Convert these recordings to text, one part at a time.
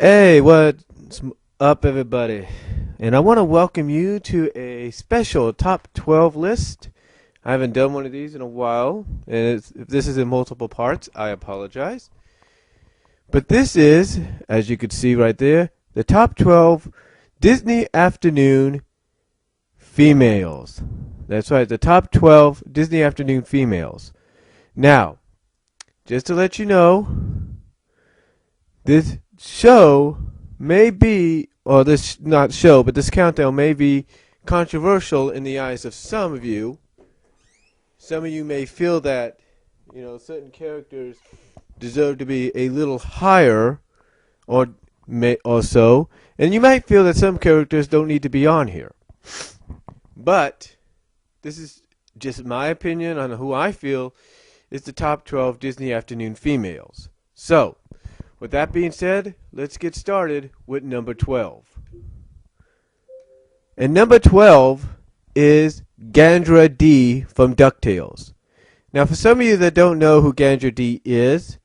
Hey, what's up, everybody? And I want to welcome you to a special top 12 list. I haven't done one of these in a while, and if this is in multiple parts, I apologize. But this is, as you can see right there, the top 12 Disney Afternoon females. That's right, the top 12 Disney Afternoon females. Now, just to let you know, this show may be, or this not show, but this countdown may be controversial in the eyes of some of you. Some of you may feel that, certain characters deserve to be a little higher, or so, and you might feel that some characters don't need to be on here. But this is just my opinion on who I feel is the top 12 Disney Afternoon females. So, with that being said, let's get started with number 12. And number 12 is Gandra D from DuckTales. Now, for some of you that don't know who Gandra D is,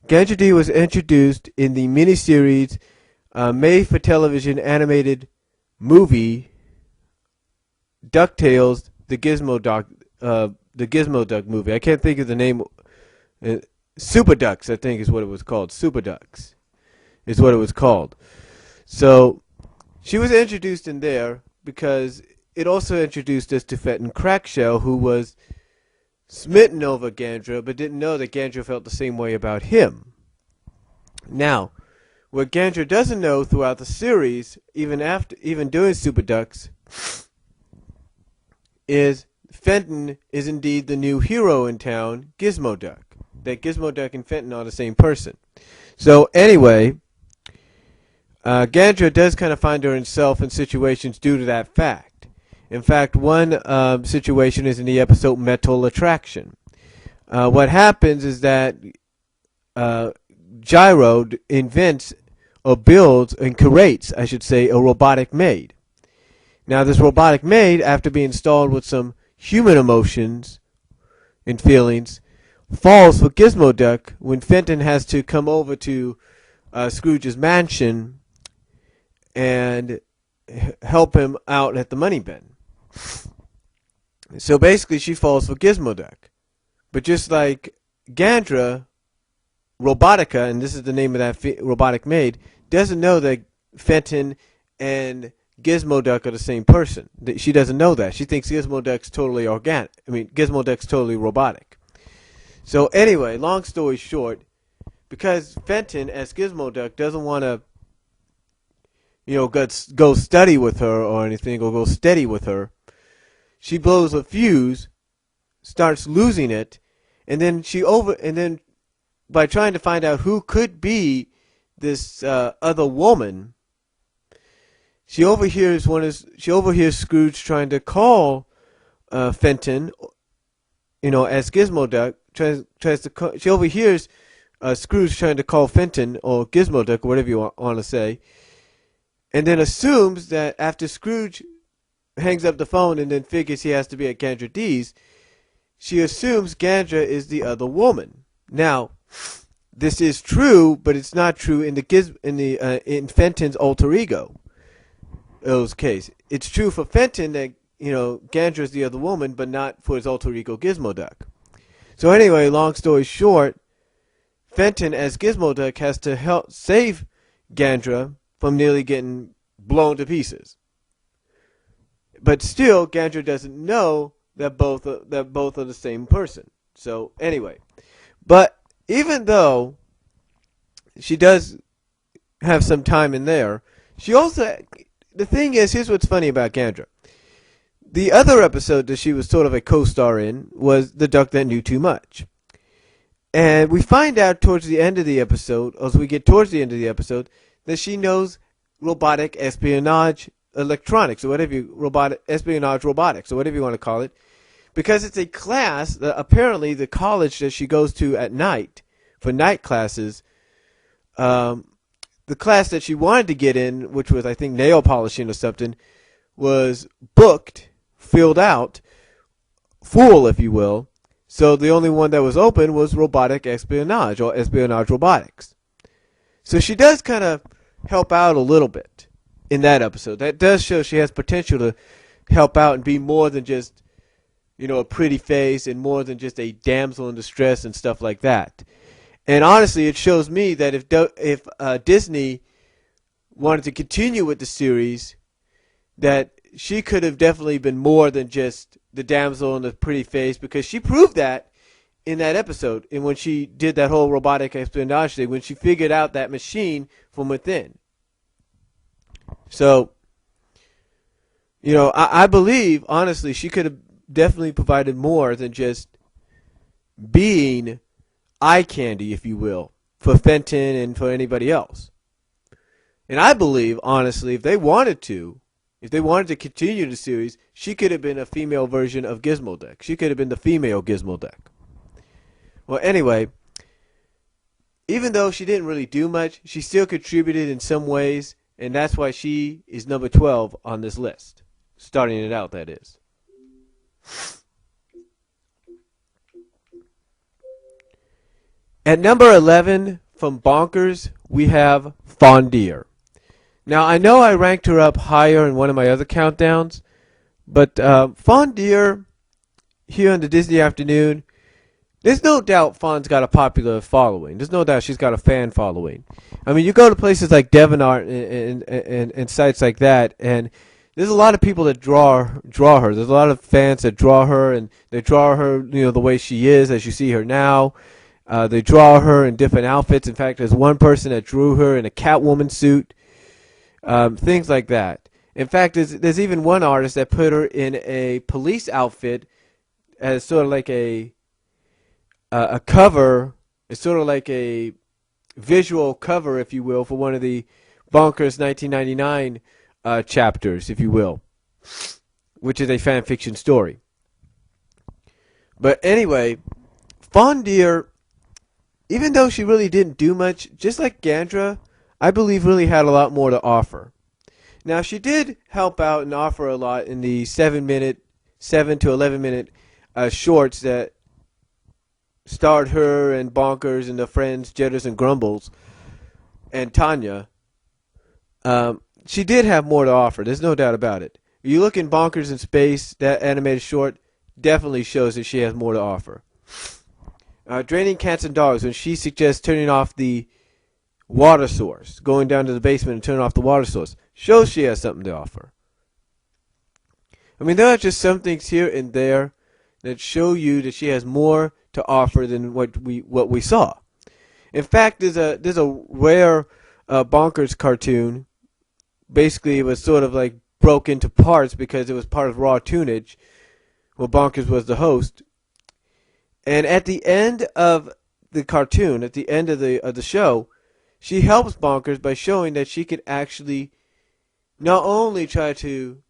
Gandra D was introduced in the miniseries made-for-television animated movie DuckTales, the Gizmo Duck movie. I can't think of the name. Super Ducks, I think, is what it was called. Super Ducks is what it was called. So she was introduced in there because it also introduced us to Fenton Crackshell, who was smitten over Gandra, but didn't know that Gandra felt the same way about him. Now, what Gandra doesn't know throughout the series, even doing Super Ducks, is Fenton is indeed the new hero in town, Gizmo Duck. That Gizmo Duck and Fenton are the same person. So anyway, Gandra does kind of find herself in situations due to that fact. In fact, one situation is in the episode Metal Attraction. What happens is that Gyro invents or builds and creates, I should say, a robotic maid. Now this robotic maid, after being installed with some human emotions and feelings, falls for Gizmo Duck when Fenton has to come over to Scrooge's mansion and help him out at the money bin. So basically she falls for Gizmo Duck. But just like Gandra, Robotica, and this is the name of that robotic maid, doesn't know that Fenton and Gizmo Duck are the same person. She doesn't know that. She thinks Gizmo Duck's totally organic. Gizmo Duck's totally robotic. So anyway, long story short, because Fenton, as Gizmo Duck, doesn't want to, go study with her or anything, or go steady with her, she blows a fuse, starts losing it, and then by trying to find out who could be this other woman, she overhears Scrooge trying to call Fenton, as Gizmo Duck. She overhears Scrooge trying to call Fenton or Gizmo Duck, or whatever you want to say, and then assumes that after Scrooge hangs up the phone and then figures he has to be at Gandra D's, she assumes Gandra is the other woman. Now, this is true, but it's not true in Fenton's alter ego. Case, it's true for Fenton that Gandra is the other woman, but not for his alter ego Gizmo Duck. So anyway, long story short, Fenton as Gizmo Duck has to help save Gandra from nearly getting blown to pieces. But still, Gandra doesn't know that both are the same person. So anyway, but even though she does have some time in there, she also, the thing is, here's what's funny about Gandra. The other episode that she was sort of a co-star in was The Duck That Knew Too Much. And we find out towards the end of the episode, or as we get towards the end of the episode, that she knows robotic espionage electronics, or espionage robotics, or whatever you want to call it, because it's a class that apparently the college that she goes to at night for night classes, the class that she wanted to get in, which was I think nail polishing or something, was booked, filled out, full, if you will. So the only one that was open was robotic espionage or espionage robotics. So she does kind of help out a little bit in that episode. That does show she has potential to help out and be more than just, a pretty face and more than just a damsel in distress and stuff like that. And honestly, it shows me that if Disney wanted to continue with the series, that she could have definitely been more than just the damsel in the pretty face, because she proved that in that episode, and when she did that whole robotic espionage thing, when she figured out that machine from within. So, I believe, honestly, she could have definitely provided more than just being eye candy, if you will, for Fenton and for anybody else. And I believe, honestly, if they wanted to continue the series, she could have been a female version of Gizmodeck. She could have been the female Gizmodeck. Well, anyway, even though she didn't really do much, she still contributed in some ways, and that's why she is number 12 on this list. Starting it out, that is. At number 11 from Bonkers, we have Fondier. Now, I know I ranked her up higher in one of my other countdowns, but Fondier, here on the Disney Afternoon, there's no doubt Fawn's got a popular following. There's no doubt she's got a fan following. I mean, you go to places like DeviantArt and sites like that, and there's a lot of people that draw her. There's a lot of fans that draw her, and they draw her, the way she is, as you see her now. They draw her in different outfits. In fact, there's one person that drew her in a Catwoman suit. Things like that. In fact, there's even one artist that put her in a police outfit as sort of like a cover. It's sort of like a visual cover, if you will, for one of the Bonkers 1999 chapters, if you will, which is a fan fiction story. But anyway, Fondier, even though she really didn't do much, just like Gandra, I believe really had a lot more to offer. Now, she did help out and offer a lot in the 7 to 11 minute shorts that starred her and Bonkers and the friends Jitters and Grumbles and Tanya. She did have more to offer. There's no doubt about it. You look in Bonkers in Space, that animated short definitely shows that she has more to offer. Draining Cats and Dogs, when she suggests turning off the water source, going down to the basement and turning off the water source, shows she has something to offer. I mean, there are just some things here and there that show you that she has more to offer than what we saw. In fact, there's a rare Bonkers cartoon. Basically, it was sort of like broke into parts because it was part of Raw Tunage, where Bonkers was the host. And at the end of the cartoon, at the end of the show, she helps Bonkers by showing that she can actually not only try to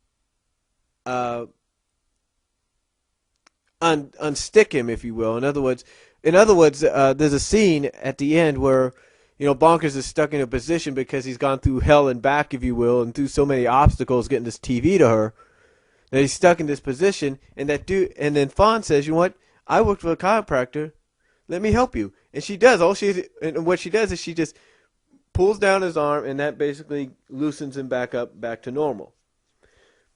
unstick him, if you will. In other words, there's a scene at the end where Bonkers is stuck in a position because he's gone through hell and back, if you will, and through so many obstacles getting this TV to her that he's stuck in this position. And then Fawn says, "You know what? I worked for a chiropractor. Let me help you." And she does. And what she does is she just pulls down his arm, and that basically loosens him back to normal.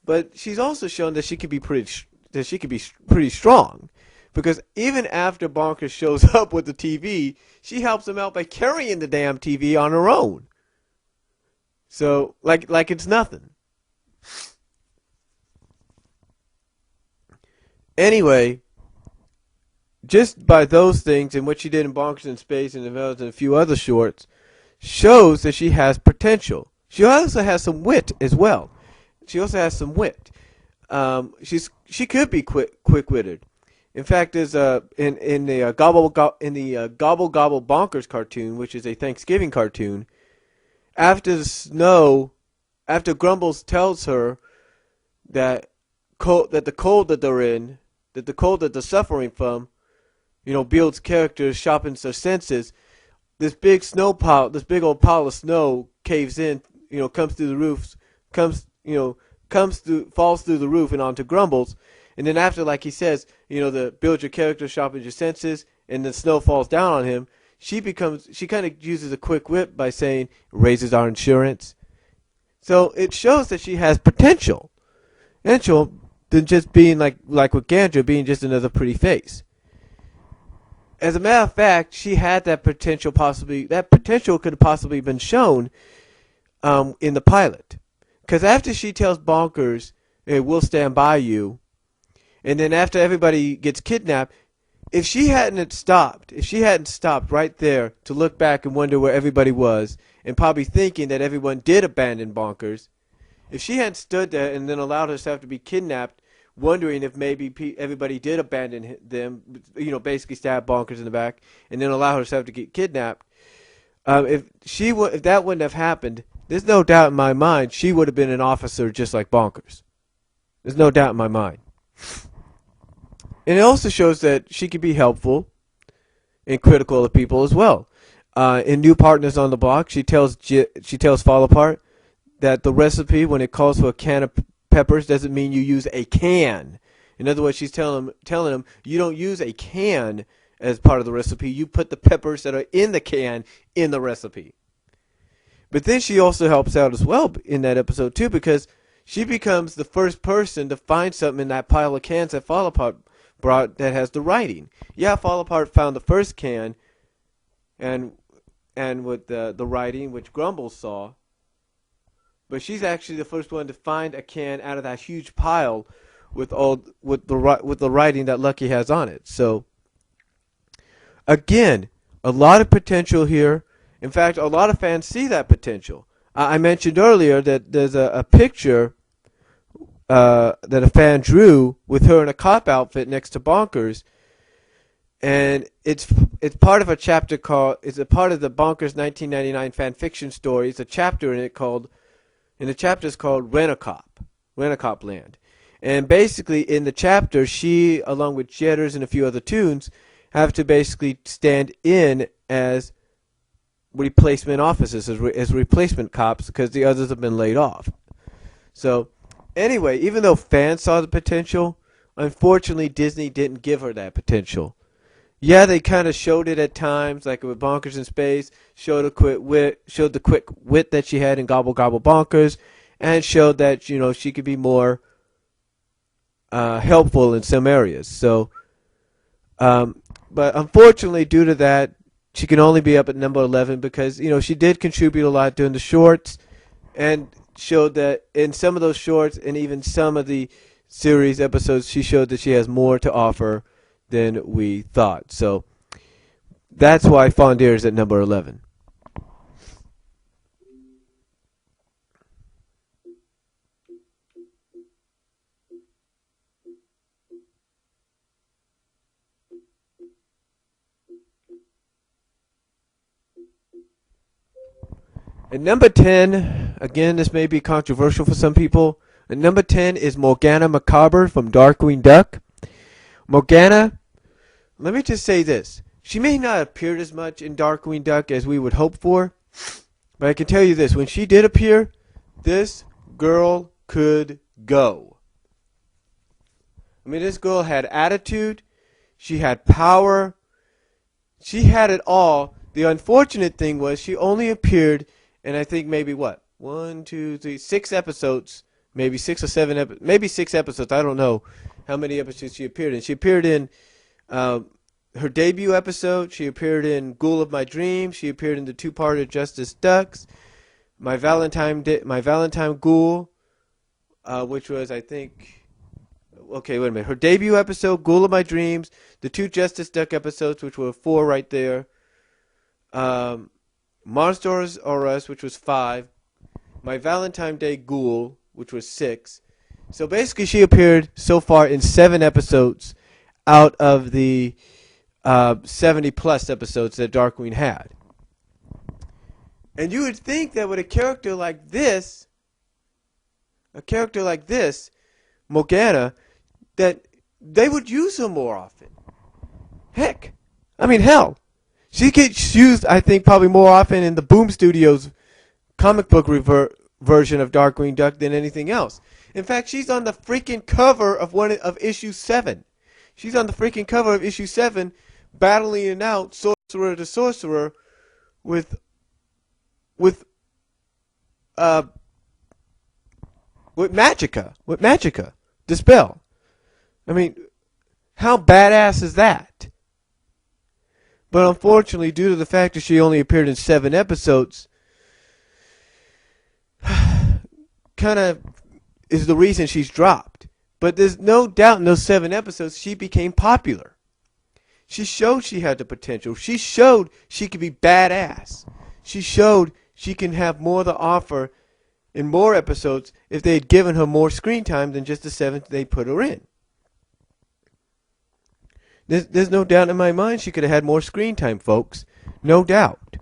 But she's also shown that she could be pretty strong, because even after Bonkers shows up with the TV, she helps him out by carrying the damn TV on her own. So like it's nothing. Anyway, just by those things and what she did in Bonkers in Space and a few other shorts, shows that she has potential. She also has some wit as well. She could be quick-witted. In fact, there's in the Gobble Gobble Bonkers cartoon, which is a Thanksgiving cartoon, after Grumbles tells her that the cold that they're suffering from, builds characters, sharpens their senses. This big old pile of snow caves in, comes through the roofs, falls through the roof and onto Grumbles. And then after, like he says, the build your character, sharpen your senses, and the snow falls down on him, she kind of uses a quick wit by saying, raises our insurance. So it shows that she has potential than just being like with Gandra, being just another pretty face. As a matter of fact, she had that potential could have possibly been shown in the pilot. Because after she tells Bonkers, hey, we'll stand by you, and then after everybody gets kidnapped, if she hadn't stopped right there to look back and wonder where everybody was, and probably thinking that everyone did abandon Bonkers, if she hadn't stood there and then allowed herself to be kidnapped, wondering if maybe everybody did abandon them, basically stab Bonkers in the back, and then allow herself to get kidnapped, if that wouldn't have happened, there's no doubt in my mind she would have been an officer just like Bonkers. There's no doubt in my mind. And it also shows that she can be helpful and critical of people as well. In New Partners on the Block, she tells Fall Apart that the recipe, when it calls for a can of peppers, doesn't mean you use a can. In other words, she's telling him you don't use a can as part of the recipe. You put the peppers that are in the can in the recipe. But then she also helps out as well in that episode too, because she becomes the first person to find something in that pile of cans that Fall Apart brought that has the writing. Yeah, Fall Apart found the first can, and with the writing, which Grumbles saw. But she's actually the first one to find a can out of that huge pile with the writing that Lucky has on it. So again, a lot of potential here. In fact, a lot of fans see that potential. I mentioned earlier that there's a picture that a fan drew with her in a cop outfit next to Bonkers, and it's part of a chapter it's a part of the Bonkers 1999 fan fiction story. It's a chapter in it the chapter is called Rent-A-Cop Land. And basically in the chapter, she, along with Jetters and a few other toons, have to basically stand in as replacement officers, as replacement cops, because the others have been laid off. So anyway, even though fans saw the potential, unfortunately Disney didn't give her that potential. Yeah, they kind of showed it at times, like with Bonkers in Space, showed the quick wit that she had in Gobble Gobble Bonkers, and showed that she could be more helpful in some areas. So, but unfortunately, due to that, she can only be up at number 11 because she did contribute a lot during the shorts, and showed that in some of those shorts and even some of the series episodes, she showed that she has more to offer than we thought. So that's why Fondier is at number 11. At number 10, again, this may be controversial for some people. At number 10 is Morgana Macabre from Darkwing Duck. Morgana, let me just say this. She may not have appeared as much in Darkwing Duck as we would hope for, but I can tell you this. When she did appear, this girl could go. I mean, this girl had attitude. She had power. She had it all. The unfortunate thing was she only appeared in, I think, maybe what? 1, 2, 3, 6 episodes. Maybe 6 or 7 maybe 6 episodes. I don't know how many episodes she appeared in. She appeared in her debut episode. She appeared in Ghoul of My Dreams. She appeared in the 2-parter Justice Ducks. My Valentine Ghoul, which was, I think, okay, wait a minute. Her debut episode, Ghoul of My Dreams, the 2 Justice Duck episodes, which were 4 right there. Monsters or Us, which was 5. My Valentine Day Ghoul, which was 6. So basically she appeared so far in 7 episodes out of the 70 plus episodes that Darkwing had. And you would think that with a character like this, Morgana, that they would use her more often. Heck, I mean, hell, she gets used, I think, probably more often in the Boom Studios comic book version of Darkwing Duck than anything else. In fact, she's on the freaking cover of issue 7. She's on the freaking cover of issue 7, battling it out, the sorcerer with with uh with magica, dispel. I mean, how badass is that? But unfortunately, due to the fact that she only appeared in 7 episodes, kind of is the reason she's dropped. But there's no doubt in those 7 episodes she became popular. She showed she had the potential. She showed she could be badass. She showed she can have more to offer in more episodes if they had given her more screen time than just the 7 they put her in. There's no doubt in my mind she could have had more screen time, folks. No doubt.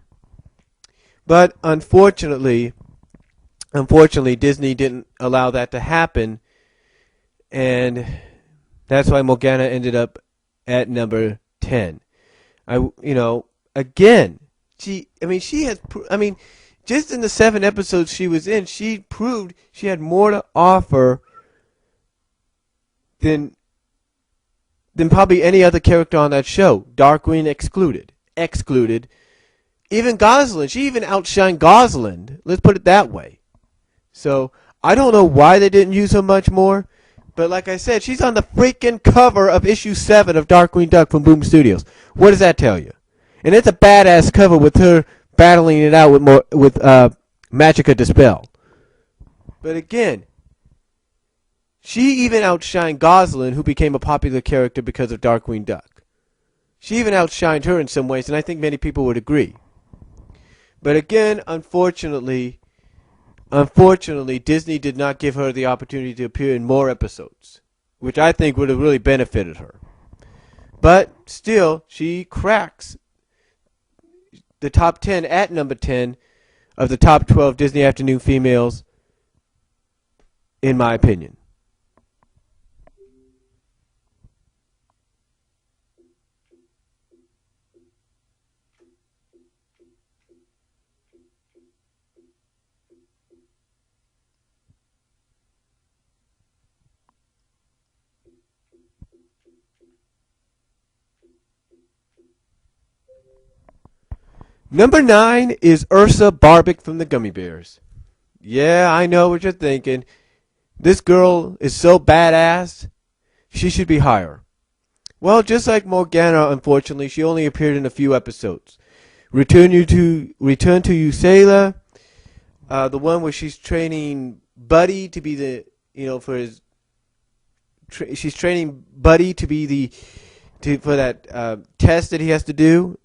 But unfortunately, Disney didn't allow that to happen. And that's why Morgana ended up at number 10. Again, she has, just in the 7 episodes she was in, she proved she had more to offer than probably any other character on that show. Darkwing excluded. Even Gosling, she even outshined Gosling. Let's put it that way. So I don't know why they didn't use her much more, but like I said, she's on the freaking cover of issue 7 of Darkwing Duck from Boom Studios. What does that tell you? And it's a badass cover with her battling it out with Magica Dispel. But again, she even outshined Gosling, who became a popular character because of Darkwing Duck. She even outshined her in some ways, and I think many people would agree. But again, unfortunately, Disney did not give her the opportunity to appear in more episodes, which I think would have really benefited her. But still, she cracks the top 10 at number 10 of the top 12 Disney Afternoon females, in my opinion. Number 9 is Ursa Barbic from the Gummy Bears. Yeah, I know what you're thinking. This girl is so badass, she should be higher. Well, just like Morgana, unfortunately, she only appeared in a few episodes. Return to Usela, the one where she's training Buddy to be she's training Buddy to be for that test that he has to do.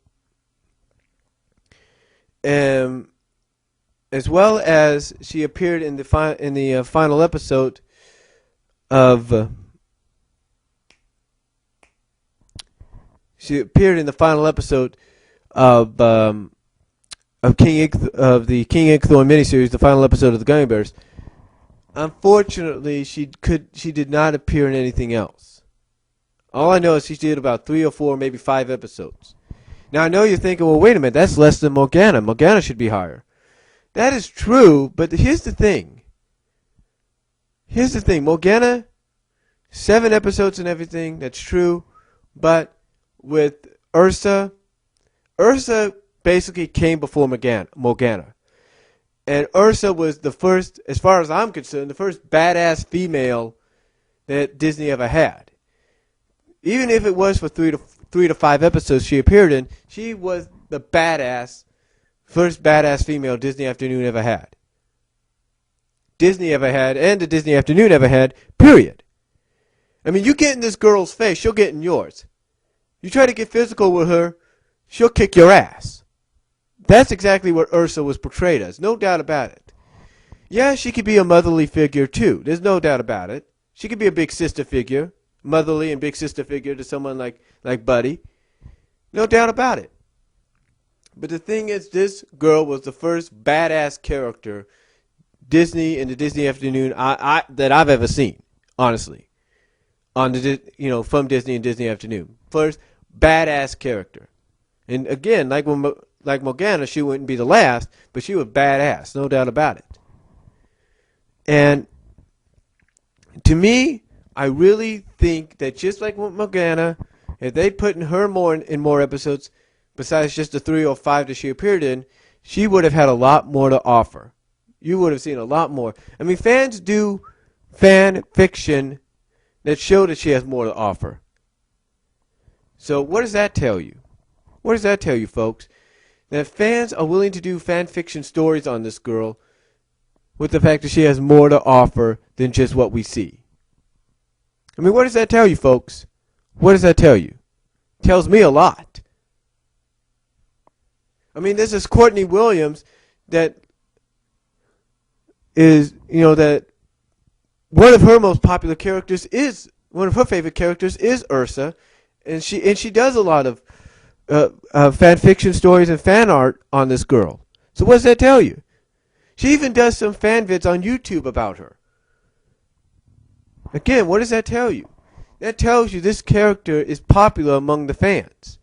As well as she appeared in the final episode of the King Inkthorn miniseries, the final episode of the Gummy Bears. Unfortunately, she did not appear in anything else. All I know is she did about 3 or 4, maybe 5 episodes. Now, I know you're thinking, well, wait a minute, that's less than Morgana. Morgana should be higher. That is true, but here's the thing. Morgana, 7 episodes and everything, that's true. But with Ursa basically came before Morgana. And Ursa was the first, as far as I'm concerned, the first badass female that Disney ever had. Even if it was for 3 to 5 episodes she appeared in, she was the first badass female Disney Afternoon ever had. And the Disney Afternoon ever had, period. I mean, you get in this girl's face, she'll get in yours. You try to get physical with her, she'll kick your ass. That's exactly what Ursa was portrayed as, no doubt about it. Yeah, she could be a motherly figure too, there's no doubt about it. She could be a big sister figure. Motherly and big sister figure to someone like Buddy. No doubt about it. But the thing is, this girl was the first badass character Disney and the Disney Afternoon that I've ever seen, honestly. From Disney and Disney Afternoon. First badass character. And again, like Morgana, she wouldn't be the last, but she was badass, no doubt about it. And to me, I really think that just like with Morgana, if they'd put in her in more episodes, besides just the 305 that she appeared in, she would have had a lot more to offer. You would have seen a lot more. I mean, fans do fan fiction that show that she has more to offer. So what does that tell you? What does that tell you, folks? That fans are willing to do fan fiction stories on this girl with the fact that she has more to offer than just what we see. I mean, what does that tell you, folks? What does that tell you? It tells me a lot. I mean, this is Courtney Williams that is, that one of her most popular characters is, one of her favorite characters is Ursa, and she does a lot of fan fiction stories and fan art on this girl. So what does that tell you? She even does some fan vids on YouTube about her. Again, what does that tell you? That tells you this character is popular among the fans.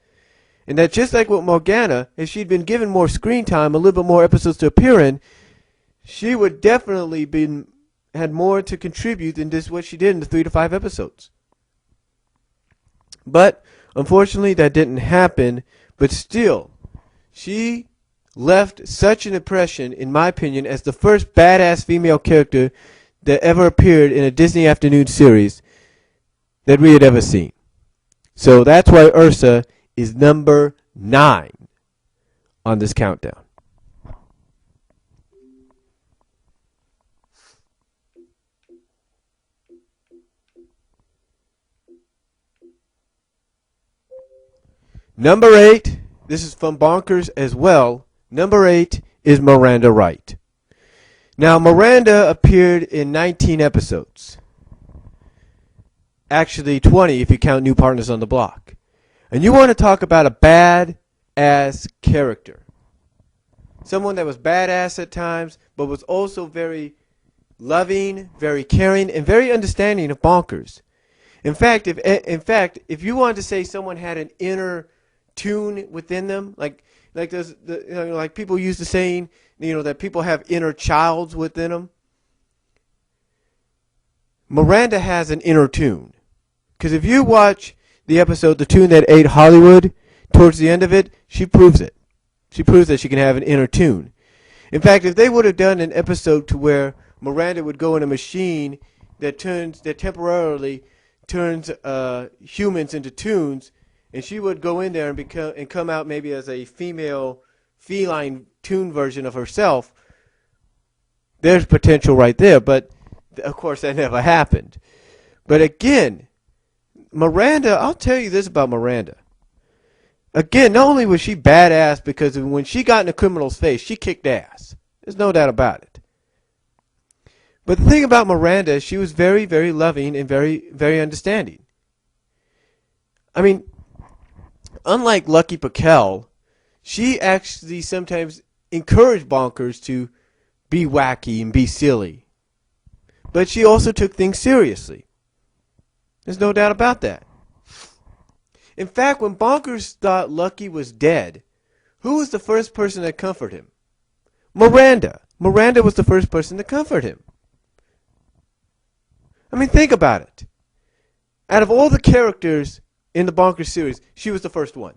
And that just like with Morgana, if she'd been given more screen time, a little bit more episodes to appear in, she would definitely had more to contribute than just what she did in the 3 to 5 episodes. But unfortunately, that didn't happen. But still, she left such an impression, in my opinion, as the first badass female character that ever appeared in a Disney Afternoon series that we had ever seen. So that's why Ursa is number 9 on this countdown. Number 8, this is from Bonkers as well. Number 8 is Miranda Wright. Now, Miranda appeared in 19 episodes. Actually, 20 if you count New Partners on the Block. And you want to talk about a badass character. Someone that was badass at times, but was also very loving, very caring, and very understanding of Bonkers. In fact, if you wanted to say someone had an inner tune within them, like there's like people use the saying, that people have inner childs within them. Miranda has an inner tune, because if you watch the episode "The Tune That Ate Hollywood," towards the end of it, she proves it. She proves that she can have an inner tune. In fact, if they would have done an episode to where Miranda would go in a machine that temporarily turns humans into tunes, and she would go in there and come out maybe as a female feline tune version of herself, there's potential right there. But of course that never happened. But again, Miranda, I'll tell you this about Miranda. Again, not only was she badass because when she got in a criminal's face, she kicked ass. There's no doubt about it. But the thing about Miranda is she was very, very loving and very, very understanding. I mean, unlike Lucky Paquel, she actually sometimes encouraged Bonkers to be wacky and be silly. But she also took things seriously. There's no doubt about that. In fact, when Bonkers thought Lucky was dead, who was the first person to comfort him? Miranda. Miranda was the first person to comfort him. I mean, think about it. Out of all the characters in the Bonkers series, she was the first one.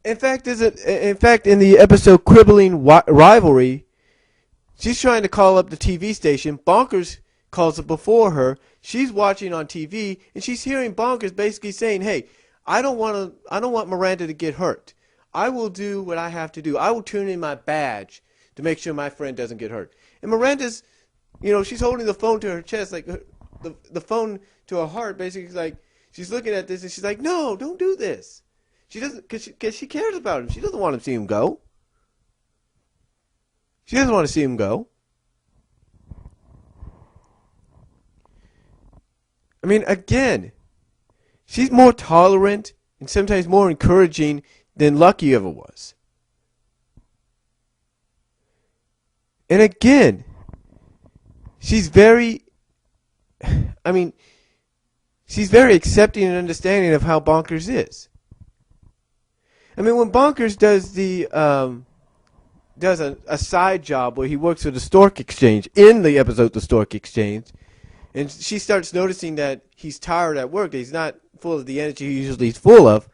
In fact, in the episode Crippling Rivalry, she's trying to call up the TV station. Bonkers calls it before her. She's watching on TV, and she's hearing Bonkers basically saying, "Hey, I don't want Miranda to get hurt. I will do what I have to do. I will turn in my badge to make sure my friend doesn't get hurt." And Miranda's, she's holding the phone to her chest, like the phone to her heart, basically, like she's looking at this, and she's like, "No, don't do this." She doesn't, because she cares about him. She doesn't want to see him go. She doesn't want to see him go. I mean, again, she's more tolerant and sometimes more encouraging than Lucky ever was. And again, she's very accepting and understanding of how Bonkers is. I mean, when Bonkers does a side job where he works for the Stork Exchange in the episode The Stork Exchange, And she starts noticing that he's tired at work, that he's not full of the energy he usually is full of.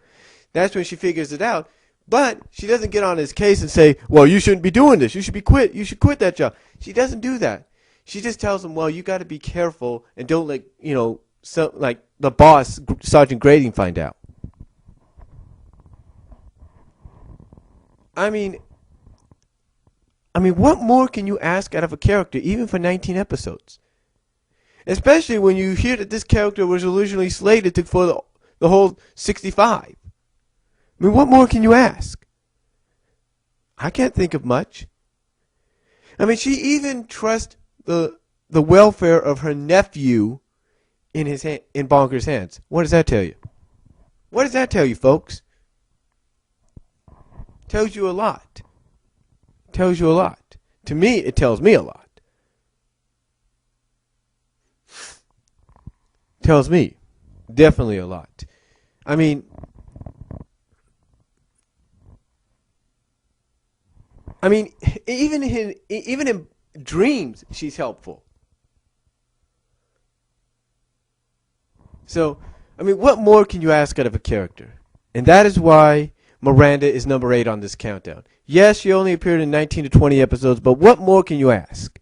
That's when she figures it out. But she doesn't get on his case and say, well, you shouldn't be doing this. You should quit that job. She doesn't do that. She just tells him, well, you got to be careful and don't let, like the boss, Sergeant Grading, find out. I mean, what more can you ask out of a character, even for 19 episodes? Especially when you hear that this character was originally slated for the whole 65. I mean, what more can you ask? I can't think of much. I mean, she even trusts the welfare of her nephew in Bonker's hands. What does that tell you? What does that tell you, folks? Tells you a lot. Tells you a lot. To me, it tells me a lot. Tells me definitely a lot. I mean, even in dreams, she's helpful. So, what more can you ask out of a character? And that is why Miranda is number 8 on this countdown. Yes, she only appeared in 19 to 20 episodes, but what more can you ask?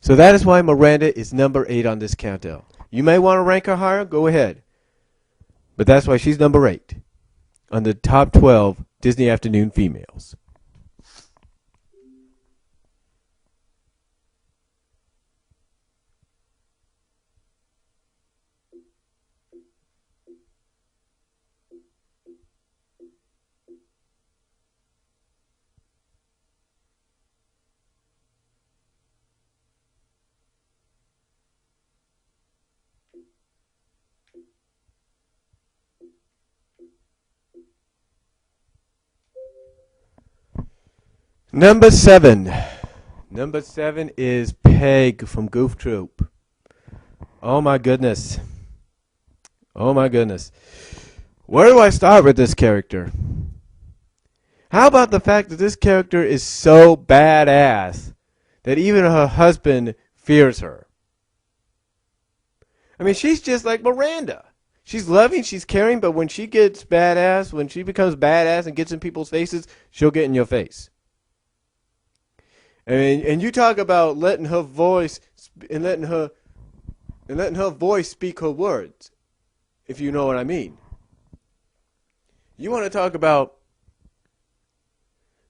So that is why Miranda is number 8 on this countdown. You may want to rank her higher, go ahead. But that's why she's number 8 on the top 12 Disney Afternoon females. Number 7. Number 7 is Peg from Goof Troop. Oh my goodness. Oh my goodness. Where do I start with this character? How about the fact that this character is so badass that even her husband fears her? I mean, she's just like Miranda. She's loving, she's caring, but when she gets badass, when she becomes badass and gets in people's faces, she'll get in your face. And you talk about letting her voice speak her words, if you know what I mean. You want to talk about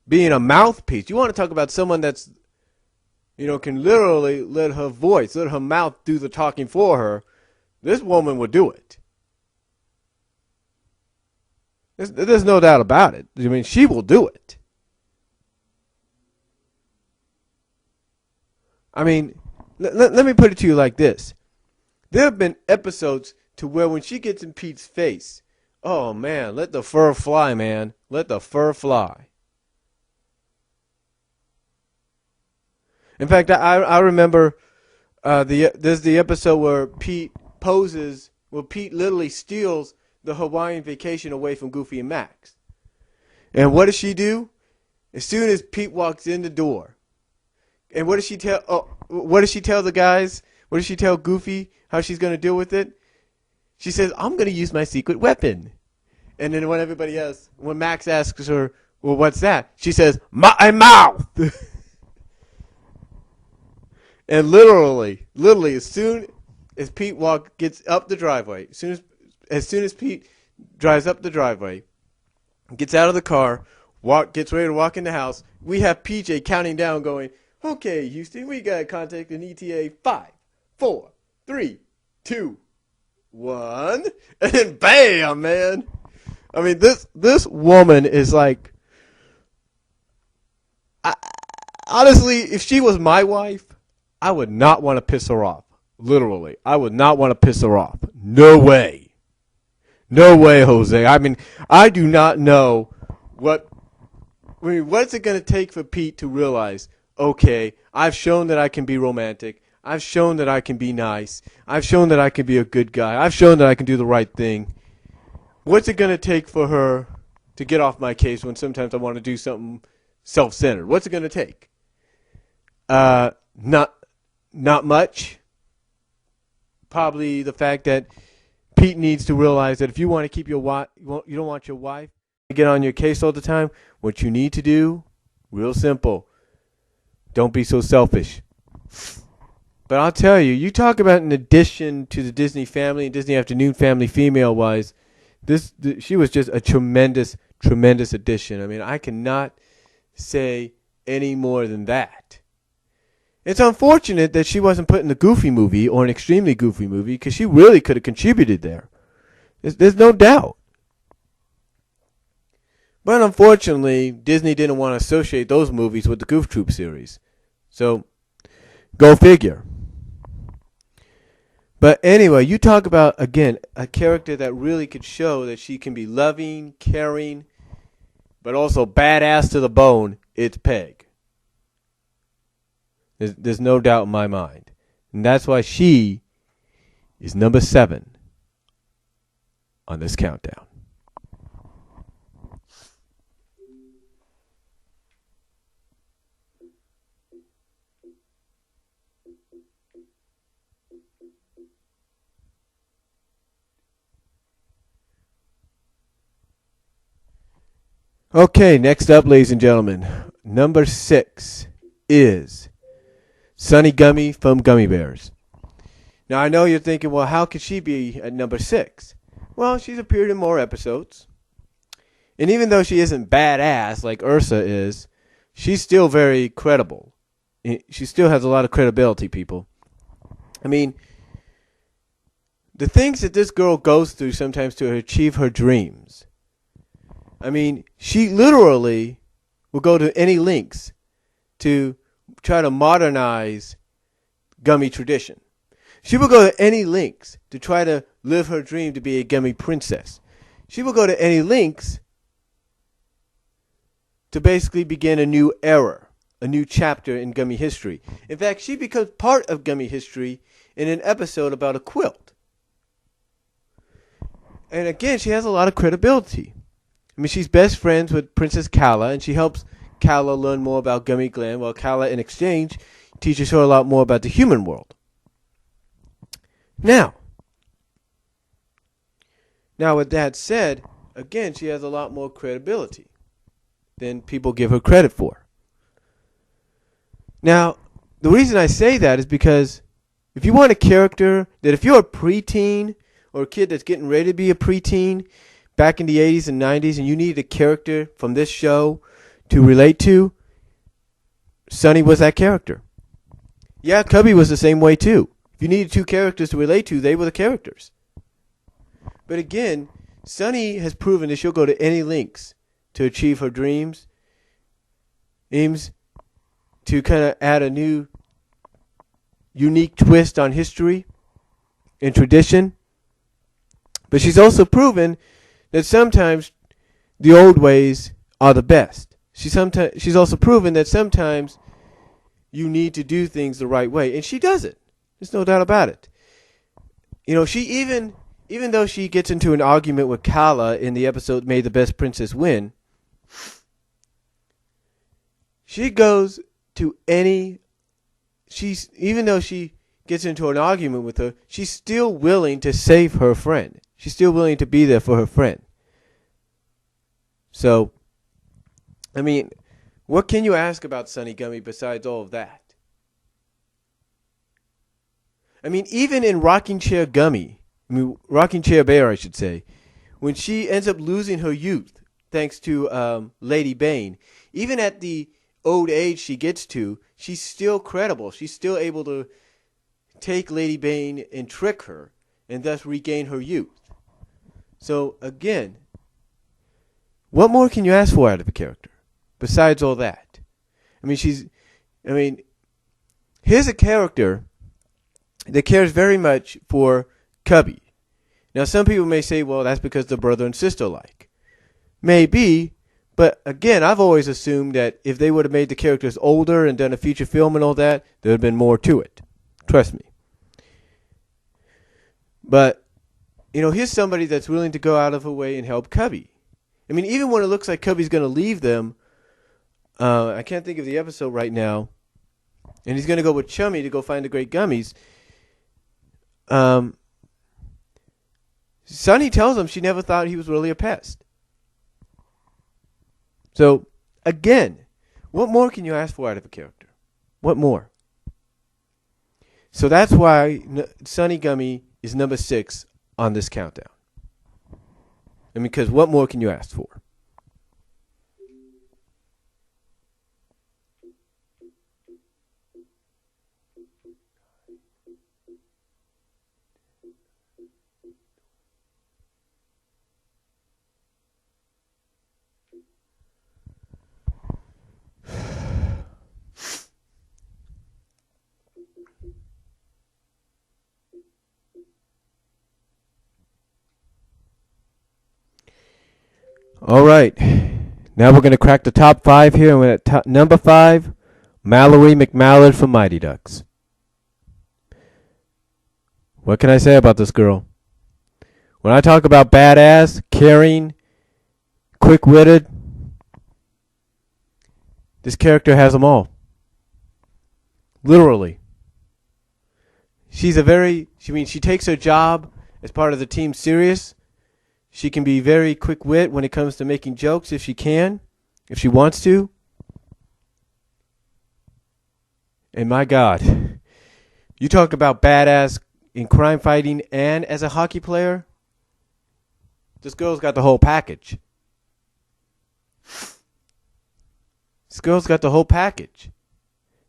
being a mouthpiece. You want to talk about someone that's, can literally let her mouth do the talking for her. This woman would do it. There's no doubt about it. I mean, she will do it. I mean, let me put it to you like this. There have been episodes to where when she gets in Pete's face, oh man, let the fur fly, man. Let the fur fly. In fact, I remember there's the episode where Pete literally steals the Hawaiian vacation away from Goofy and Max. And what does she do? As soon as Pete walks in the door, and what does she tell? What does she tell the guys? What does she tell Goofy how she's going to deal with it? She says, "I'm going to use my secret weapon." And then when Max asks her, "Well, what's that?" She says, "My mouth." And literally, as soon as Pete gets up the driveway, as soon as Pete drives up the driveway, gets out of the car, gets ready to walk in the house, we have PJ counting down, going, "Okay, Houston, we got to contact an ETA. 5, 4, 3, 2, 1, and then bam, man. I mean, this woman is like, honestly, if she was my wife, I would not want to piss her off. Literally, I would not want to piss her off. No way. No way, Jose. I mean, I do not know what's it going to take for Pete to realize, okay, I've shown that I can be romantic. I've shown that I can be nice. I've shown that I can be a good guy. I've shown that I can do the right thing. What's it going to take for her to get off my case when sometimes I want to do something self-centered? What's it going to take? Not much. probably the fact that Pete needs to realize that if you want to keep your wife, you don't want your wife to get on your case all the time. What you need to do, real simple, don't be so selfish. But I'll tell you, you talk about an addition to the Disney family, Disney Afternoon family, female-wise. She was just a tremendous addition. I mean, I cannot say any more than that. It's unfortunate that she wasn't put in the Goofy movie or an extremely Goofy movie because she really could have contributed there. There's no doubt. But unfortunately, Disney didn't want to associate those movies with the Goof Troop series. So, go figure. But anyway, you talk about, again, a character that really could show that she can be loving, caring, but also badass to the bone. It's Peg. There's no doubt in my mind. And that's why she is number 7 on this countdown. Okay, next up, ladies and gentlemen, number 6 is Sunny Gummy from Gummy Bears. Now, I know you're thinking, well, how could she be at number 6? Well, she's appeared in more episodes. And even though she isn't badass like Ursa is, she's still very credible. She still has a lot of credibility, people. I mean, the things that this girl goes through sometimes to achieve her dreams. I mean, she literally will go to any lengths to try to modernize Gummy tradition. She will go to any lengths to try to live her dream to be a Gummy princess. She will go to any lengths to basically begin a new era, a new chapter in Gummy history. In fact, she becomes part of Gummy history in an episode about a quilt. And again, she has a lot of credibility. I mean, she's best friends with Princess Kala, and she helps Kala learn more about Gummy Glen, while Kala, in exchange, teaches her a lot more about the human world. Now, with that said, again, she has a lot more credibility than people give her credit for. Now, the reason I say that is because if you want a character that if you're a preteen or a kid that's getting ready to be a preteen back in the 80s and 90s and you needed a character from this show to relate to, Sunny was that character. Yeah, Cubby was the same way too. If you needed two characters to relate to, they were the characters. But again, Sunny has proven that she'll go to any lengths to achieve her dreams, aims to kind of add a new, unique twist on history and tradition. But she's also proven that sometimes the old ways are the best. She's also proven that sometimes you need to do things the right way, and she does it. There's no doubt about it. You know, she even though she gets into an argument with Kala in the episode May the Best Princess Win, she goes to any, even though she gets into an argument with her, she's still willing to save her friend. She's still willing to be there for her friend. So, I mean, what can you ask about Sunny Gummy besides all of that? I mean, even in Rocking Chair Bear, I should say, when she ends up losing her youth, thanks to Lady Bane, even at the old age she gets to, she's still credible. She's still able to take Lady Bane and trick her, and thus regain her youth. So, again, what more can you ask for out of a character besides all that? I mean, here's a character that cares very much for Cubby. Now, some people may say, well, that's because they're brother and sister like. Maybe, but again, I've always assumed that if they would have made the characters older and done a feature film and all that, there would have been more to it. Trust me. But, you know, here's somebody that's willing to go out of her way and help Cubby. I mean, even when it looks like Cubby's going to leave them, I can't think of the episode right now, and he's going to go with Chummy to go find the great gummies. um, Sunny tells him she never thought he was really a pest. So, again, what more can you ask for out of a character? What more? So that's why Sunny Gummy is number 6 on this countdown. And because what more can you ask for? All right. Now we're going to crack the top 5 here. And we're at number 5, Mallory McMallard from Mighty Ducks. What can I say about this girl? When I talk about badass, caring, quick-witted, this character has them all. Literally. She takes her job as part of the team serious. She can be very quick-wit when it comes to making jokes if she wants to. And my God, you talk about badass in crime fighting and as a hockey player, this girl's got the whole package. This girl's got the whole package.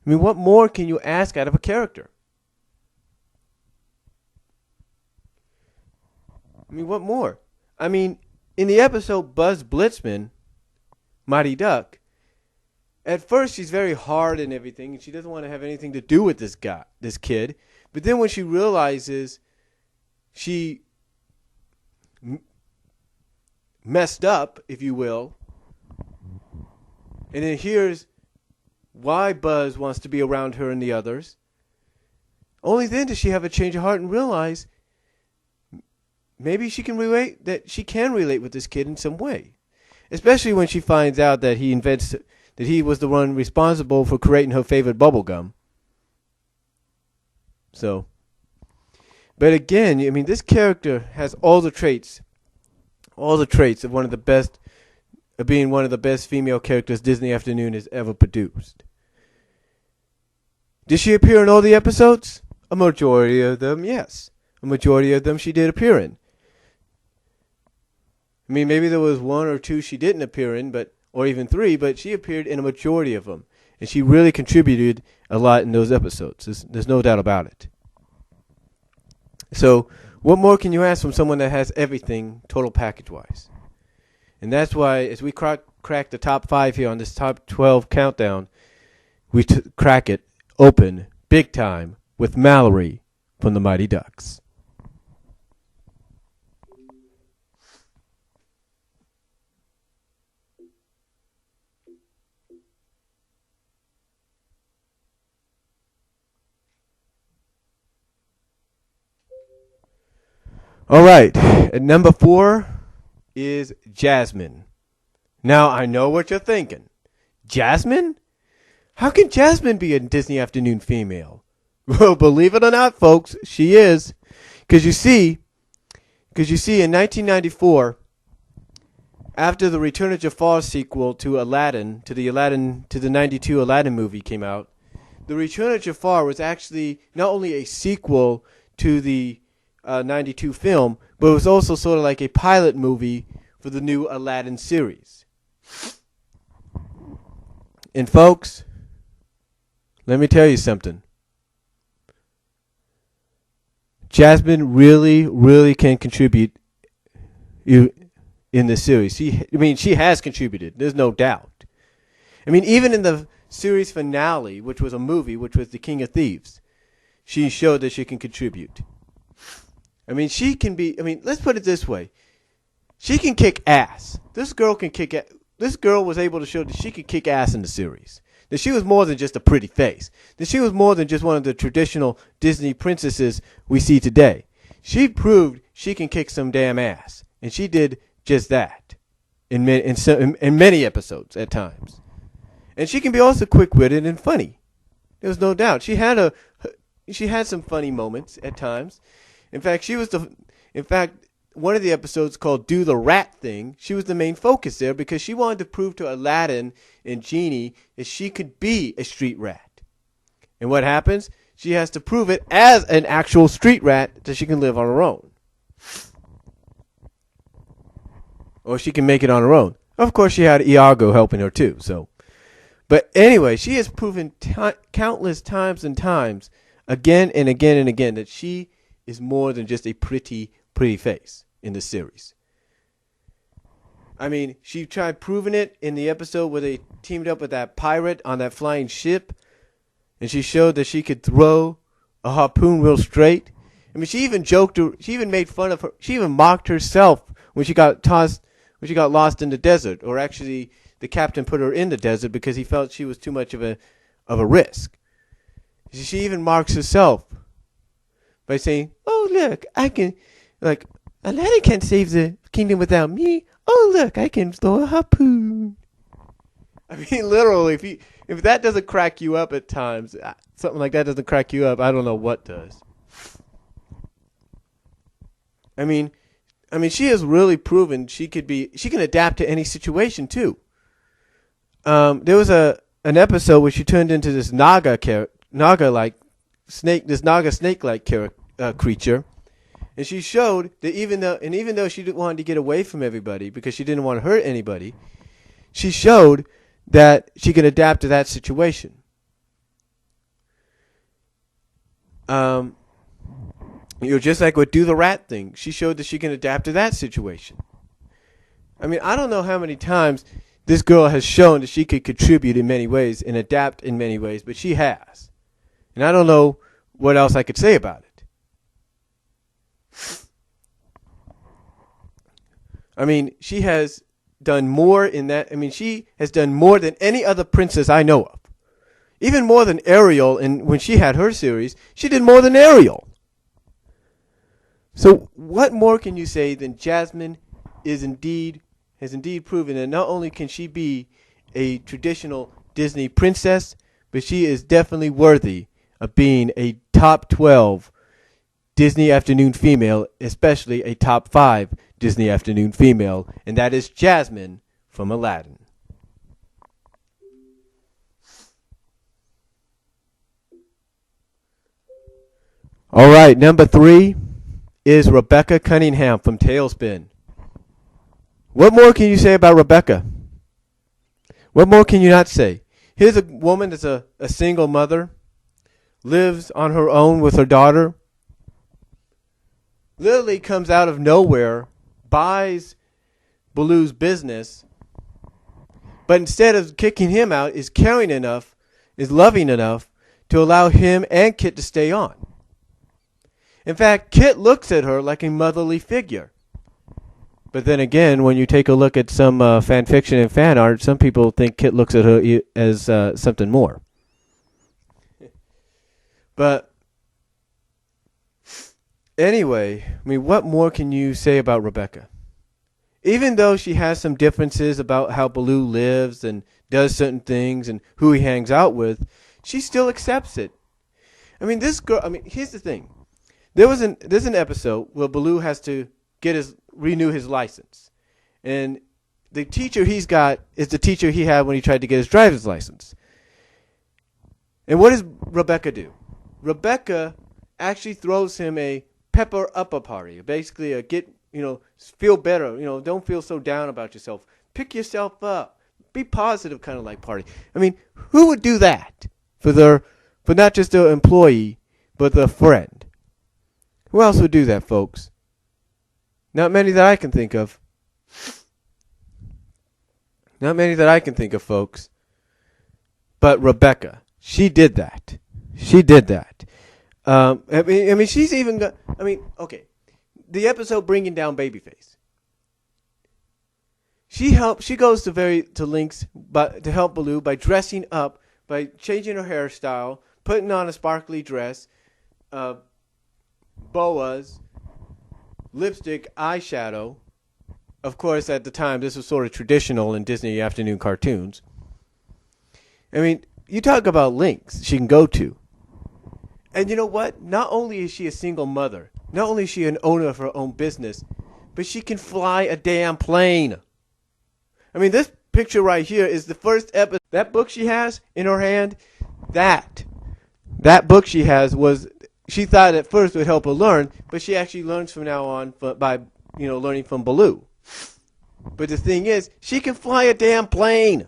I mean, what more can you ask out of a character? I mean, what more? I mean, in the episode Buzz Blitzman, Mighty Duck, at first she's very hard and everything, and she doesn't want to have anything to do with this kid. But then when she realizes she messed up, if you will, and then hears why Buzz wants to be around her and the others, only then does she have a change of heart and realize maybe she can relate with this kid in some way. Especially when she finds out that he was the one responsible for creating her favorite bubble gum. So, but again, I mean, this character has all the traits of being one of the best female characters Disney Afternoon has ever produced. Did she appear in all the episodes? A majority of them, yes. A majority of them she did appear in. I mean, maybe there was 1 or 2 she didn't appear in, or even 3, but she appeared in a majority of them. And she really contributed a lot in those episodes. There's no doubt about it. So, what more can you ask from someone that has everything, total package-wise? And that's why, as we crack the top 5 here on this top 12 countdown, we crack it open, big time, with Mallory from the Mighty Ducks. All right, at number 4 is Jasmine. Now, I know what you're thinking. Jasmine? How can Jasmine be a Disney Afternoon female? Well, believe it or not, folks, she is. Because you see, in 1994, after the Return of Jafar sequel to Aladdin, to the 92 Aladdin movie came out, the Return of Jafar was actually not only a sequel to the 92 film, but it was also sort of like a pilot movie for the new Aladdin series. And folks, let me tell you something. Jasmine really, really can contribute in this series. She has contributed. There's no doubt. I mean, even in the series finale, which was a movie, which was The King of Thieves, she showed that she can contribute. I mean, let's put it this way. She can kick ass. This girl was able to show that she could kick ass in the series. That she was more than just a pretty face. That she was more than just one of the traditional Disney princesses we see today. She proved she can kick some damn ass. And she did just that in many episodes at times. And she can be also quick-witted and funny. There's no doubt. She had some funny moments at times. In fact, one of the episodes called "Do the Rat Thing," she was the main focus there because she wanted to prove to Aladdin and Genie that she could be a street rat. And what happens? She has to prove it as an actual street rat that she can live on her own. Or she can make it on her own. Of course, she had Iago helping her too. But anyway, she has proven countless times and times, again and again and again, that she is more than just a pretty face in the series. I mean, she tried proving it in the episode where they teamed up with that pirate on that flying ship, and she showed that she could throw a harpoon real straight. I mean, she even made fun of her. She even mocked herself when she got lost in the desert, or actually the captain put her in the desert because he felt she was too much of a risk. She even marks herself by saying, "Oh, look, I can, like, Aladdin can't save the kingdom without me. Oh, look, I can throw a harpoon." I mean, literally, if that doesn't crack you up at times, something like that doesn't crack you up, I don't know what does. I mean, she has really proven she can adapt to any situation too. There was an episode where she turned into this Naga-like snake-like creature, and she showed that even though she wanted to get away from everybody because she didn't want to hurt anybody, she showed that she could adapt to that situation. Just like with Do the Rat Thing, she showed that she can adapt to that situation. I mean, I don't know how many times this girl has shown that she could contribute in many ways and adapt in many ways, but she has. And I don't know what else I could say about it. I mean, she has done more in that. I mean, she has done more than any other princess I know of. Even more than Ariel, and when she had her series, she did more than Ariel. So what more can you say than Jasmine has indeed proven that not only can she be a traditional Disney princess, but she is definitely worthy of being a top 12 Disney Afternoon female, especially a top 5 Disney Afternoon female, and that is Jasmine from Aladdin. All right, number 3 is Rebecca Cunningham from Tailspin. What more can you say about Rebecca? What more can you not say? Here's a woman that's a single mother, lives on her own with her daughter, literally comes out of nowhere, buys Baloo's business, but instead of kicking him out, is caring enough, is loving enough to allow him and Kit to stay on. In fact, Kit looks at her like a motherly figure. But then again, when you take a look at some fan fiction and fan art, some people think Kit looks at her as something more. But anyway, I mean, what more can you say about Rebecca? Even though she has some differences about how Baloo lives and does certain things and who he hangs out with, she still accepts it. I mean, this girl, here's the thing. There's an episode where Baloo has to renew his license. And the teacher he's got is the teacher he had when he tried to get his driver's license. And what does Rebecca do? Rebecca actually throws him a pepper up a party. Basically a feel better, don't feel so down about yourself. Pick yourself up. Be positive kind of like party. I mean, who would do that for not just their employee, but their friend? Who else would do that, folks? Not many that I can think of. Not many that I can think of, folks. But Rebecca, she did that. She did that. She's even got. Okay. The episode bringing down Babyface. She goes to lengths to help Baloo by dressing up, by changing her hairstyle, putting on a sparkly dress, boas, lipstick, eyeshadow. Of course, at the time, this was sort of traditional in Disney afternoon cartoons. I mean, you talk about links she can go to. And you know what? Not only is she a single mother, Not only is she an owner of her own business, but she can fly a damn plane. I mean, this picture right here is the first episode. That book she has in her hand, that book she has was, she thought at first would help her learn, but she actually learns from now on by learning from Baloo. But the thing is, she can fly a damn plane.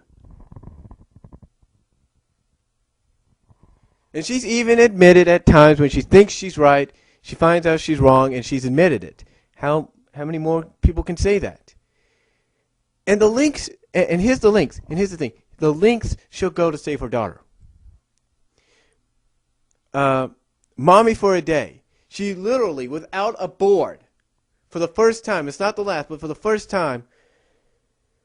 And she's even admitted at times when she thinks she's right, she finds out she's wrong, and she's admitted it. How many more people can say that? And the links, and here's the links, and here's the thing. The links she'll go to save her daughter. Mommy for a Day. She literally, without a board, for the first time, it's not the last, but for the first time,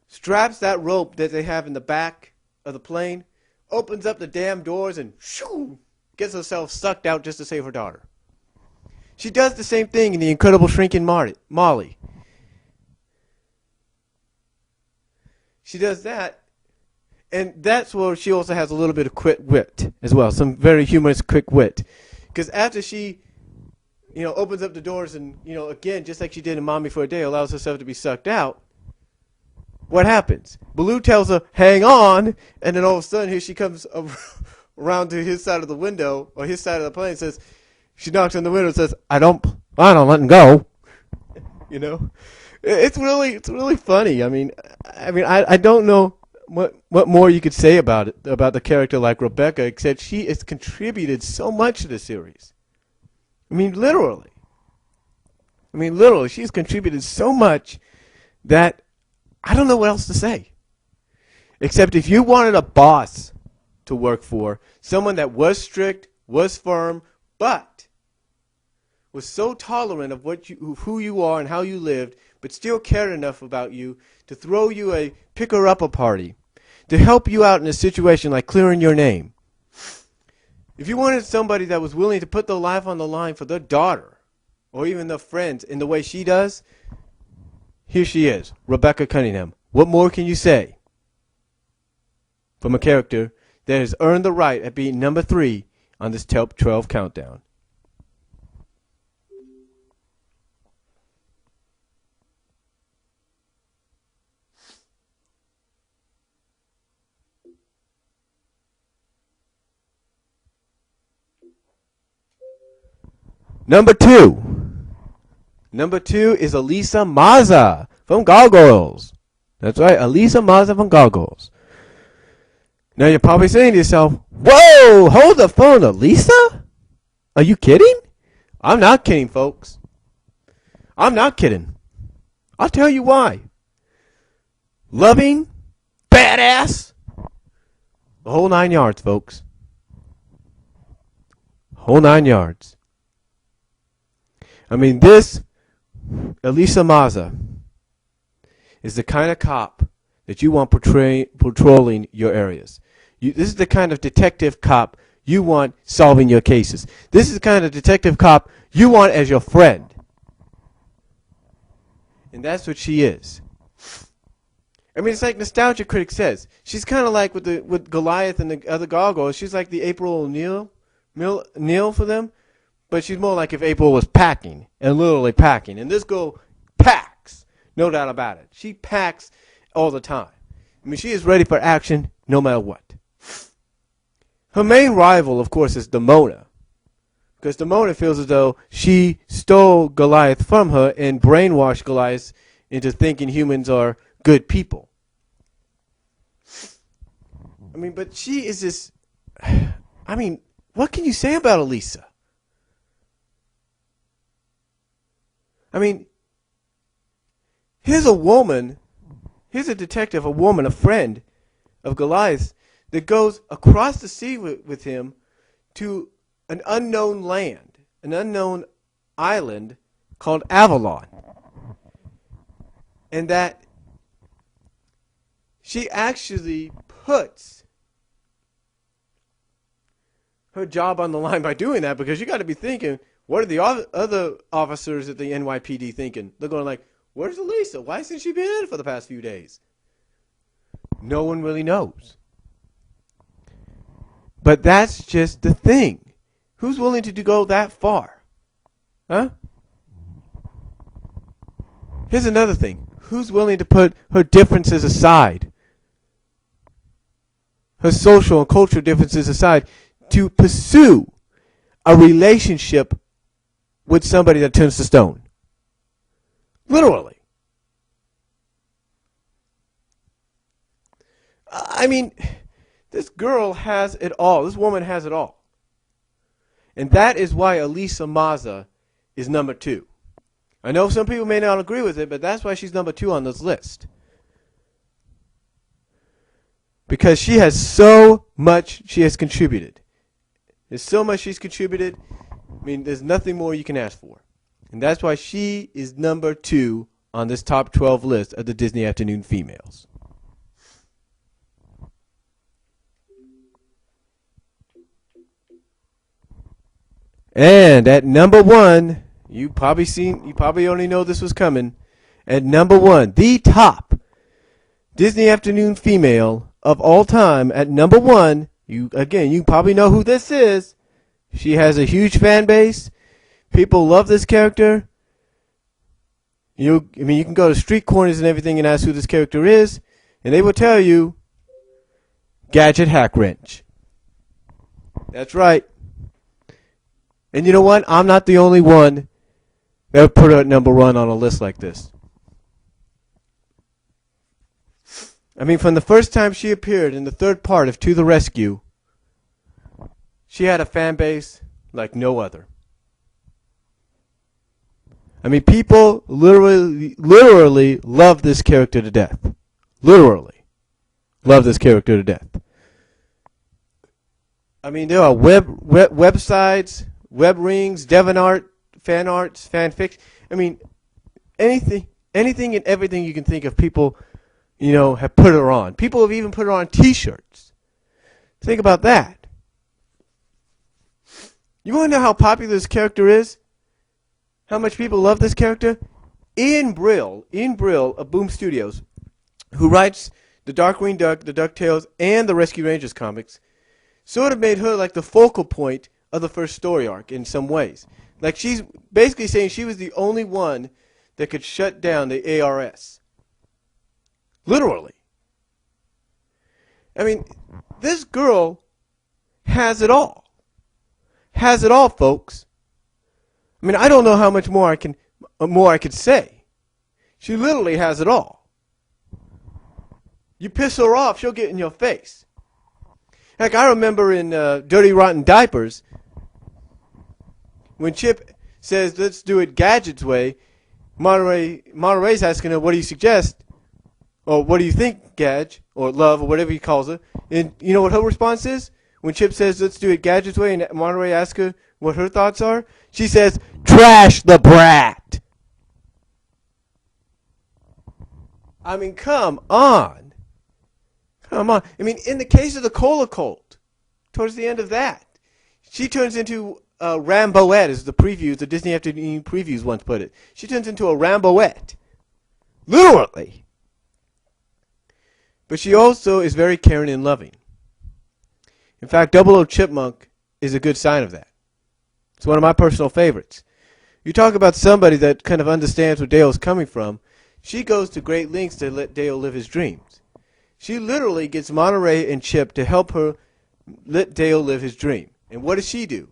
straps that rope that they have in the back of the plane, opens up the damn doors, and shoo, gets herself sucked out just to save her daughter. She does the same thing in The Incredible Shrinking Molly. She does that, and that's where she also has a little bit of quick wit as well, some very humorous quick wit. Because after she, opens up the doors and, again, just like she did in Mommy for a Day, allows herself to be sucked out, what happens? Baloo tells her, hang on, and then all of a sudden here she comes around to his side of the window, or his side of the plane, and says, she knocks on the window and says, I don't let him go. It's really funny. I mean, I don't know what more you could say about it, about the character like Rebecca, except she has contributed so much to the series. I mean, literally, she's contributed so much that I don't know what else to say. Except if you wanted a boss to work for, someone that was strict, was firm, but was so tolerant of who you are and how you lived, but still cared enough about you to throw you a pick-her-upper party, to help you out in a situation like clearing your name. If you wanted somebody that was willing to put their life on the line for their daughter, or even their friends in the way she does, here she is, Rebecca Cunningham. What more can you say from a character that has earned the right at being number 3 on this top 12 countdown? Number 2 is Elisa Maza from Gargoyles. That's right, Elisa Maza from Gargoyles. Now you're probably saying to yourself, whoa, hold the phone, Elisa? Are you kidding? I'm not kidding, folks. I'm not kidding. I'll tell you why. Loving, badass, the whole 9 yards, folks. Whole 9 yards. I mean, this Elisa Maza is the kind of cop that you want patrolling your areas. This is the kind of detective cop you want solving your cases. This is the kind of detective cop you want as your friend. And that's what she is. I mean, it's like Nostalgia Critic says. She's kind of like with Goliath and the other gargoyles. She's like the April O'Neil for them. But she's more like if April was packing, and literally packing. And this girl packs, no doubt about it. She packs all the time. I mean, she is ready for action no matter what. Her main rival, of course, is Demona. Because Demona feels as though she stole Goliath from her and brainwashed Goliath into thinking humans are good people. I mean, but she is this... I mean, what can you say about Elisa? I mean, here's a woman, here's a detective, a woman, a friend of Goliath that goes across the sea with him to an unknown land, an unknown island called Avalon. And that she actually puts her job on the line by doing that, because you got to be thinking, what are the other officers at the NYPD thinking? They're going like, where's Elisa? Why hasn't she been in for the past few days? No one really knows. But that's just the thing. Who's willing to go that far? Huh? Here's another thing. Who's willing to put her differences aside, her social and cultural differences aside, to pursue a relationship with somebody that turns to stone? Literally. I mean, this girl has it all. This woman has it all. And that is why Elisa Maza is number 2. I know some people may not agree with it, but that's why she's number 2 on this list. Because she has so much she has contributed. There's so much she's contributed. I mean, there's nothing more you can ask for. And that's why she is number 2 on this top 12 list of the Disney Afternoon females. And at number 1, you probably only know this was coming. At number 1, the top Disney Afternoon female of all time. At number 1, you probably know who this is. She has a huge fan base. People love this character. You can go to street corners and everything and ask who this character is, and they will tell you, Gadget Hack Wrench. That's right. And you know what? I'm not the only one that would put her at number 1 on a list like this. I mean, from the first time she appeared in the 3rd part of To the Rescue, she had a fan base like no other. I mean, people literally love this character to death. Literally love this character to death. I mean, there are websites, web rings, DeviantArt, fan arts, fan fiction. I mean, anything and everything you can think of, people, have put her on. People have even put her on T-shirts. Think about that. You want to know how popular this character is? How much people love this character? Ian Brill of Boom Studios, who writes the Darkwing Duck, the DuckTales, and the Rescue Rangers comics, sort of made her like the focal point of the first story arc in some ways. Like, she's basically saying she was the only one that could shut down the ARS. Literally. I mean, this girl has it all. Has it all, folks. I mean, I don't know how much more I could say. She literally has it all. You piss her off, she'll get in your face. Heck, I remember in Dirty Rotten Diapers, when Chip says, let's do it Gadget's way, Monterey's asking her, what do you suggest? Or what do you think, Gadge? Or Love, or whatever he calls her. And you know what her response is? When Chip says, let's do it Gadget's way, and Monterey asks her what her thoughts are, she says, trash the brat. I mean, come on. Come on. I mean, in the case of the Cola Cult, towards the end of that, she turns into a Ramboette, as the previews, the Disney Afternoon previews once put it. She turns into a Ramboette. Literally. But she also is very caring and loving. In fact, Double O Chipmunk is a good sign of that. It's one of my personal favorites. You talk about somebody that kind of understands where Dale's coming from. She goes to great lengths to let Dale live his dreams. She literally gets Monterey and Chip to help her let Dale live his dream. And what does she do?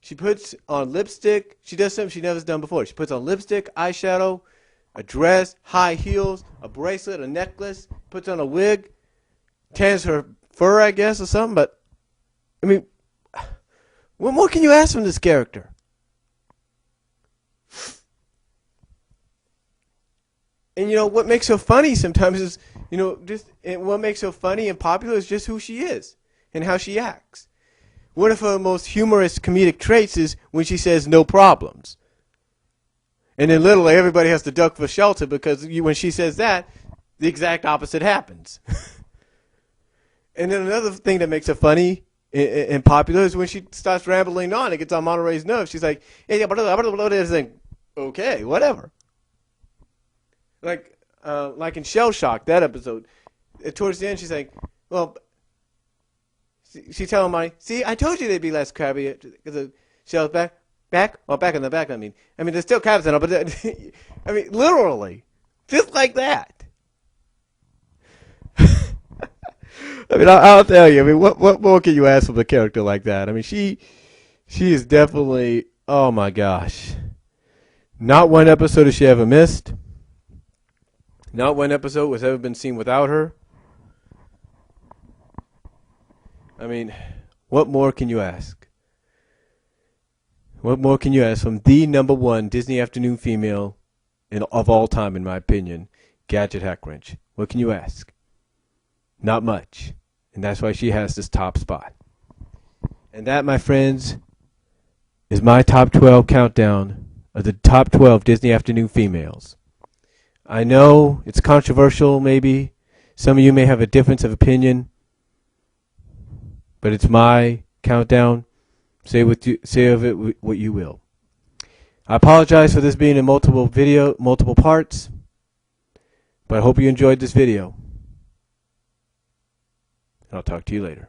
She puts on lipstick. She does something she never's done before. She puts on lipstick, eyeshadow, a dress, high heels, a bracelet, a necklace, puts on a wig, tans her fur, I guess, or something. But, I mean, what more can you ask from this character? And, what makes her funny sometimes is, what makes her funny and popular is just who she is and how she acts. One of her most humorous comedic traits is when she says no problems. And then literally everybody has to duck for shelter because when she says that, the exact opposite happens. And then another thing that makes her funny and popular is when she starts rambling on. It gets on Monterey's nerves. She's like, hey, okay, whatever. Like in Shell Shock, that episode, towards the end, she's like, well, she's telling Monty, see, I told you they'd be less crabby because the shell's back. Back? Well, back in the back, I mean, there's still cabs in it, but, I mean, literally. Just like that. I mean, I'll tell you. I mean, what more can you ask from a character like that? I mean, she is definitely, oh my gosh. Not one episode has she ever missed. Not one episode has ever been seen without her. I mean, what more can you ask? What more can you ask from the #1 Disney afternoon female of all time, in my opinion, Gadget Hackwrench? What can you ask? Not much. And that's why she has this top spot. And that, my friends, is my top 12 countdown of the top 12 Disney afternoon females. I know it's controversial, maybe. Some of you may have a difference of opinion. But it's my countdown. Say of it what you will. I apologize for this being in multiple parts. But I hope you enjoyed this video. And I'll talk to you later.